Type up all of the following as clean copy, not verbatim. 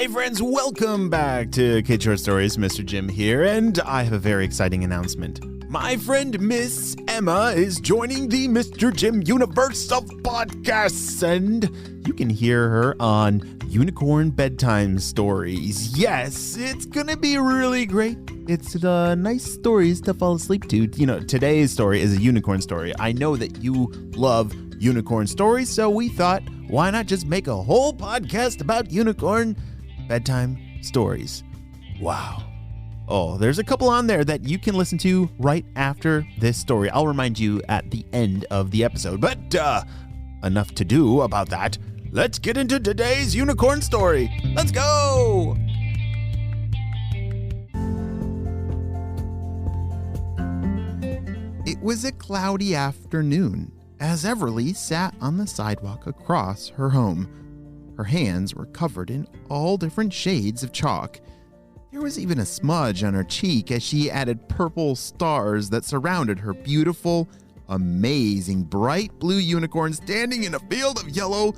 Hey friends, welcome back to Kid Short Stories. Mr. Jim here, and I have a very exciting announcement. My friend Miss Emma is joining the Mr. Jim universe of podcasts, and you can hear her on Unicorn Bedtime Stories. Yes, it's gonna be really great. It's nice stories to fall asleep to. You know, today's story is a unicorn story. I know that you love unicorn stories, so we thought, why not just make a whole podcast about unicorn bedtime stories? Wow. Oh, there's a couple on there that you can listen to right after this story. I'll remind you at the end of the episode. But enough to do about that. Let's get into today's unicorn story. Let's go! It was a cloudy afternoon as Everly sat on the sidewalk across her home. Her hands were covered in all different shades of chalk. There was even a smudge on her cheek as she added purple stars that surrounded her beautiful, amazing, bright blue unicorn standing in a field of yellow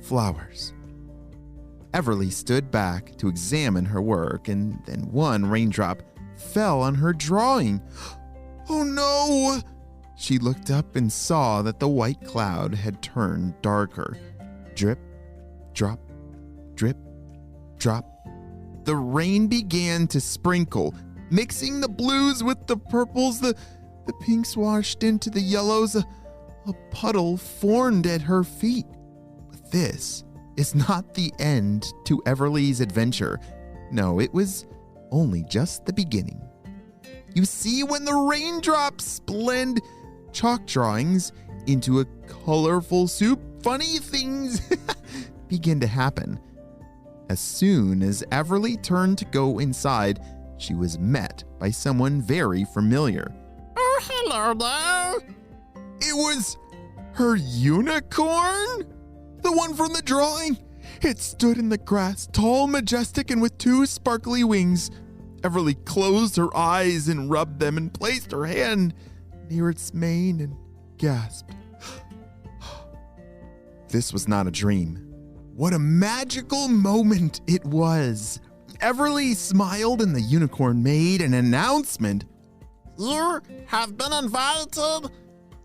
flowers. Everly stood back to examine her work, and then one raindrop fell on her drawing. Oh no! She looked up and saw that the white cloud had turned darker. Drip, drop, drip, drop. The rain began to sprinkle, mixing the blues with the purples. The pinks washed into the yellows. A puddle formed at her feet. But this is not the end to Everly's adventure. No, it was only just the beginning. You see, when the raindrops blend chalk drawings into a colorful soup, funny things begin to happen. As soon as Everly turned to go inside, she was met by someone very familiar. Oh, hello there. It was her unicorn? The one from the drawing. It stood in the grass, tall, majestic, and with two sparkly wings. Everly closed her eyes and rubbed them and placed her hand near its mane and gasped. This was not a dream. What a magical moment it was. Everly smiled and the unicorn made an announcement. You have been invited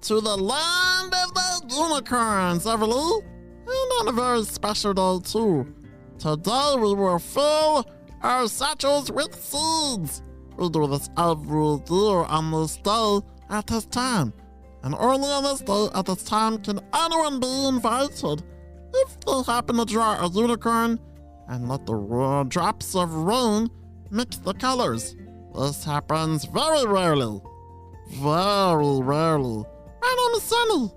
to the land of the unicorns, Everly. And on a very special day, too. Today we will fill our satchels with seeds. We do this every year on this day at this time. And only on this day at this time can anyone be invited. If they happen to draw a unicorn and let the drops of rain mix the colors. This happens very rarely. Very rarely. My name is Sunny.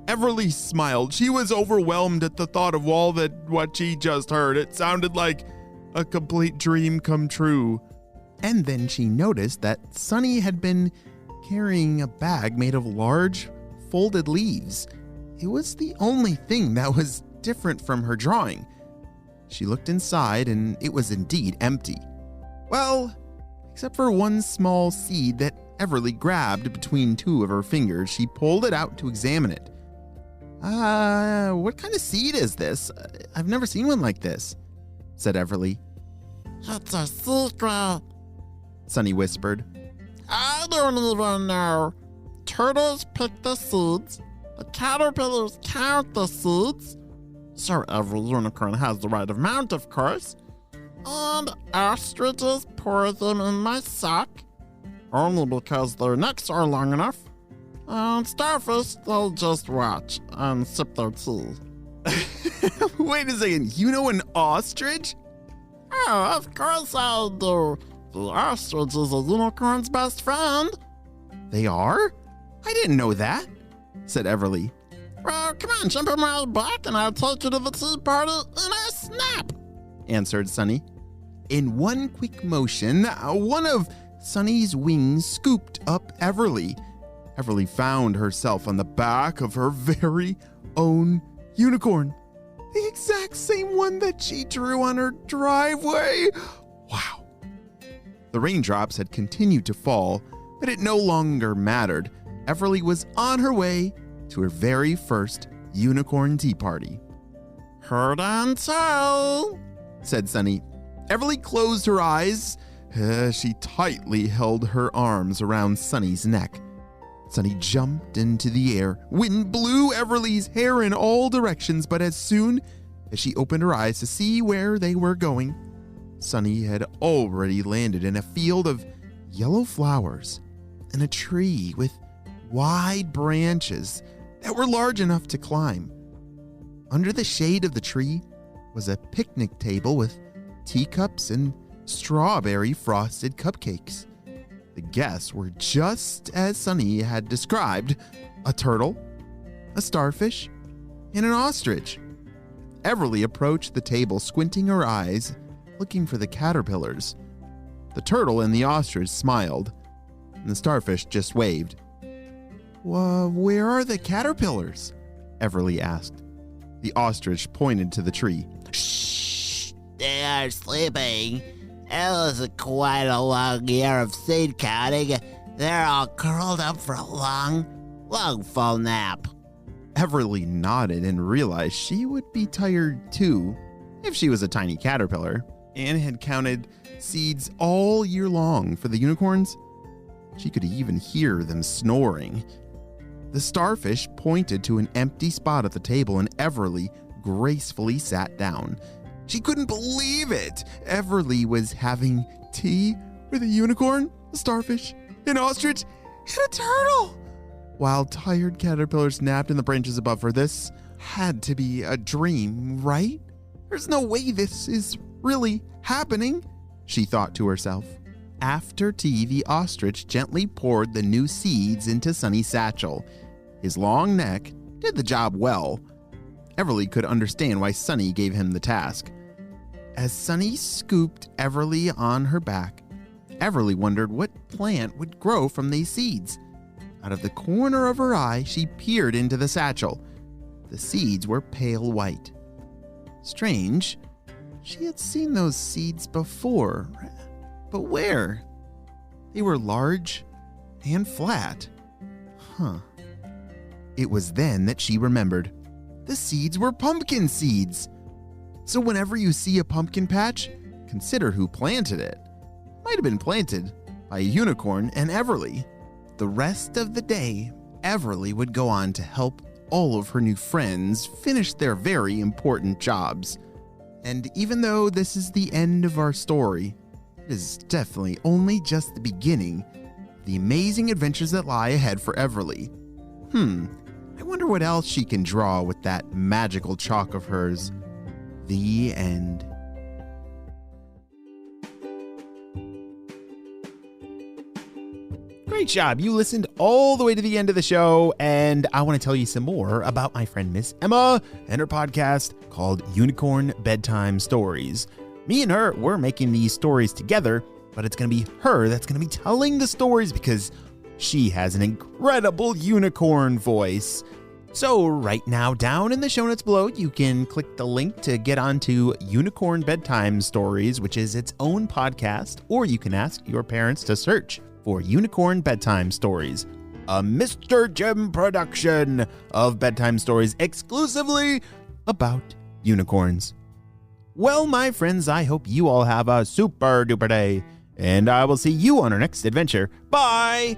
Everly smiled. She was overwhelmed at the thought of what she just heard. It sounded like a complete dream come true. And then she noticed that Sunny had been carrying a bag made of large folded leaves. It was the only thing that was different from her drawing. She looked inside and it was indeed empty. Well, except for one small seed that Everly grabbed between two of her fingers. She pulled it out to examine it. What kind of seed is this? I've never seen one like this, said Everly. It's a secret, Sunny whispered. I don't even know. Turtles pick the seeds. The caterpillars count the seeds. So every unicorn has the right amount, of course. And ostriches pour them in my sack, only because their necks are long enough. And starfish, they'll just watch and sip their tea. Wait a second, you know an ostrich? Oh, of course I do. The ostrich is a unicorn's best friend. They are? I didn't know that, said Everly. Well, come on, jump on my back and I'll take you to the tea party in a snap, answered Sunny. In one quick motion, one of Sunny's wings scooped up Everly. Everly found herself on the back of her very own unicorn. The exact same one that she drew on her driveway. Wow. The raindrops had continued to fall, but it no longer mattered. Everly was on her way to her very first unicorn tea party. Heard and tell. said Sunny. Everly closed her eyes. She tightly held her arms around Sunny's neck. Sunny jumped into the air. Wind blew Everly's hair in all directions, but as soon as she opened her eyes to see where they were going, Sunny had already landed in a field of yellow flowers and a tree with wide branches that were large enough to climb. Under the shade of the tree was a picnic table with teacups and strawberry frosted cupcakes. The guests were just as Sunny had described: a turtle, a starfish, and an ostrich. Everly approached the table, squinting her eyes, looking for the caterpillars. The turtle and the ostrich smiled, and the starfish just waved. Where are the caterpillars? Everly asked. The ostrich pointed to the tree. Shh! They are sleeping. It was quite a long year of seed counting. They're all curled up for a long full nap. Everly nodded and realized she would be tired too if she was a tiny caterpillar and had counted seeds all year long for the unicorns. She could even hear them snoring. The starfish pointed to an empty spot at the table, and Everly gracefully sat down. She couldn't believe it. Everly was having tea with a unicorn, a starfish, an ostrich, and a turtle, while tired caterpillars napped in the branches above her. This had to be a dream, right? There's no way this is really happening, she thought to herself. After tea, the ostrich gently poured the new seeds into Sunny's satchel. His long neck did the job well. Everly could understand why Sunny gave him the task. As Sunny scooped Everly on her back, Everly wondered what plant would grow from these seeds. Out of the corner of her eye, she peered into the satchel. The seeds were pale white. Strange. She had seen those seeds before. But where? They were large and flat. It was then that she remembered. The seeds were pumpkin seeds. So whenever you see a pumpkin patch, consider who planted it. Might have been planted by a unicorn and Everly. The rest of the day, Everly would go on to help all of her new friends finish their very important jobs. And even though this is the end of our story, it is definitely only just the beginning of the amazing adventures that lie ahead for Everly. I wonder what else she can draw with that magical chalk of hers. The end. Great job. You listened all the way to the end of the show, and I want to tell you some more about my friend Miss Emma and her podcast called Unicorn Bedtime Stories. Me and her, we're making these stories together, but it's going to be her that's going to be telling the stories because she has an incredible unicorn voice. So right now, down in the show notes below, you can click the link to get onto Unicorn Bedtime Stories, which is its own podcast, or you can ask your parents to search for Unicorn Bedtime Stories, a Mr. Jim production of bedtime stories exclusively about unicorns. Well, my friends, I hope you all have a super duper day, and I will see you on our next adventure. Bye!